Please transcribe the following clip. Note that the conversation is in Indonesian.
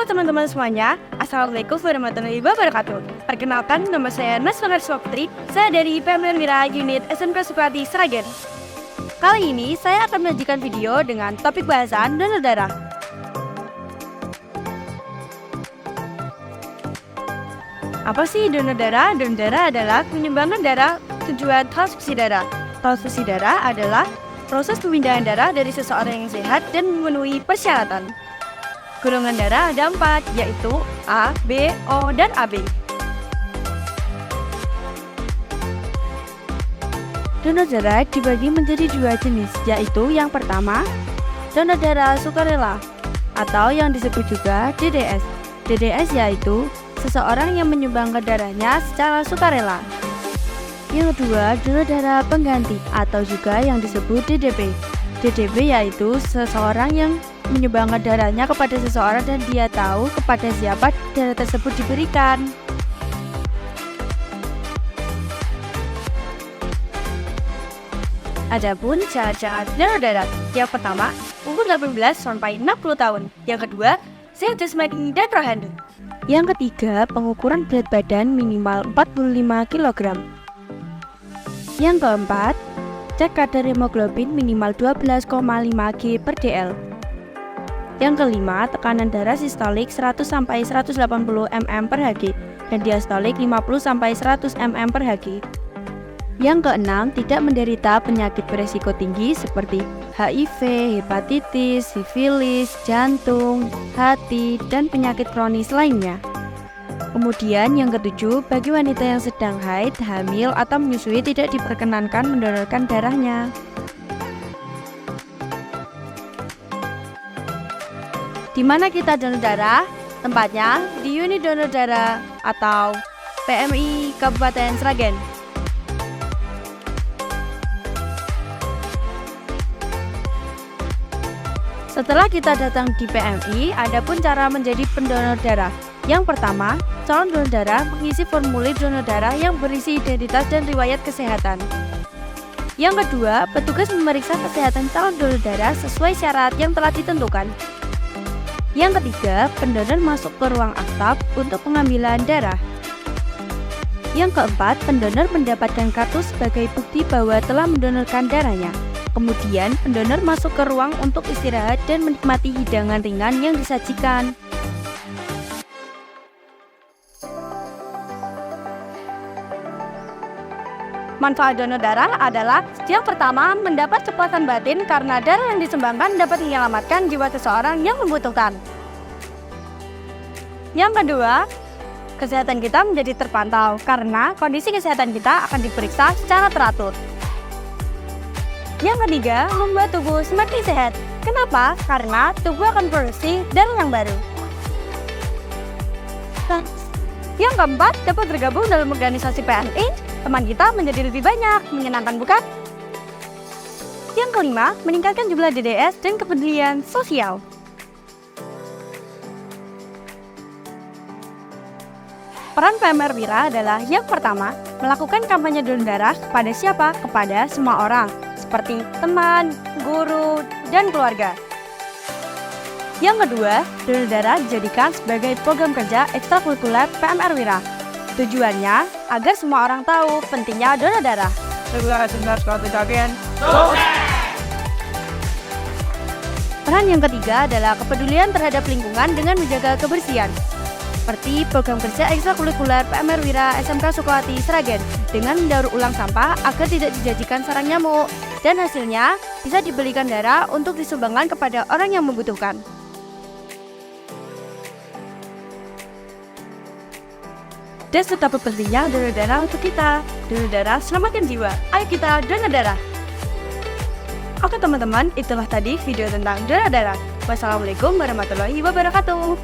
Halo teman-teman semuanya, Assalamualaikum warahmatullahi wabarakatuh. Perkenalkan, nama saya Nasma Putri, saya dari PMR Mira Unit SMK Sukawati Sragen. Kali ini saya akan menyajikan video dengan topik bahasan donor darah. Apa sih donor darah? Donor darah adalah penyumbangan darah tujuan transfusi darah. Transfusi darah adalah proses pemindahan darah dari seseorang yang sehat dan memenuhi persyaratan. Golongan darah ada 4, yaitu A, B, O, dan AB. Donor darah dibagi menjadi 2 jenis, yaitu yang pertama, donor darah sukarela, atau yang disebut juga DDS. DDS yaitu seseorang yang menyumbangkan darahnya secara sukarela. Yang kedua, donor darah pengganti, atau juga yang disebut DDP. DDP yaitu seseorang yang menyumbangkan darahnya kepada seseorang dan dia tahu kepada siapa darah tersebut diberikan. Adapun syarat-syarat donor darah, yang pertama, umur 18 sampai 60 tahun. Yang kedua, sehat jasmani dan rohani. Yang ketiga, pengukuran berat badan minimal 45 kg. Yang keempat, cek kadar hemoglobin minimal 12,5 G per dl. Yang kelima, tekanan darah sistolik 100 sampai 180 mm per Hg dan diastolik 50 sampai 100 mm per Hg. Yang keenam, tidak menderita penyakit beresiko tinggi seperti HIV, hepatitis, sifilis, jantung, hati, dan penyakit kronis lainnya. Kemudian yang ketujuh, bagi wanita yang sedang haid, hamil, atau menyusui tidak diperkenankan mendonorkan darahnya. Di mana kita donor darah? Tempatnya di unit donor darah atau PMI Kabupaten Sragen. Setelah kita datang di PMI, ada pun cara menjadi pendonor darah. Yang pertama, calon donor darah mengisi formulir donor darah yang berisi identitas dan riwayat kesehatan. Yang kedua, petugas memeriksa kesehatan calon donor darah sesuai syarat yang telah ditentukan. Yang ketiga, pendonor masuk ke ruang aktab untuk pengambilan darah. Yang keempat, pendonor mendapatkan kartu sebagai bukti bahwa telah mendonorkan darahnya. Kemudian, pendonor masuk ke ruang untuk istirahat dan menikmati hidangan ringan yang disajikan. Manfaat donor darah adalah yang pertama, mendapat kepuasan batin karena darah yang disumbangkan dapat menyelamatkan jiwa seseorang yang membutuhkan. Yang kedua, kesehatan kita menjadi terpantau karena kondisi kesehatan kita akan diperiksa secara teratur. Yang ketiga, membuat tubuh semakin sehat. Kenapa? Karena tubuh akan produksi darah yang baru. Yang keempat, dapat bergabung dalam organisasi PMI. Teman kita menjadi lebih banyak, menyenangkan bukan? Yang kelima, meningkatkan jumlah DDS dan kepedulian sosial. Peran PMR Mira adalah yang pertama, melakukan kampanye donor darah kepada siapa? Kepada semua orang, seperti teman, guru, dan keluarga. Yang kedua, donor darah dijadikan sebagai program kerja ekstrakurikuler PMR Mira. Tujuannya agar semua orang tahu pentingnya donor darah. Peran yang ketiga adalah kepedulian terhadap lingkungan dengan menjaga kebersihan. Seperti program kerja ekstrakurikuler PMR Wira SMK Sukawati Sragen dengan mendaur ulang sampah agar tidak dijajikan sarang nyamuk dan hasilnya bisa dibelikan darah untuk disumbangkan kepada orang yang membutuhkan. Dan betapa pentingnya donor darah untuk kita. Donor darah selamatkan jiwa. Ayo kita donor darah. Oke teman-teman, itulah tadi video tentang donor darah. Wassalamualaikum warahmatullahi wabarakatuh.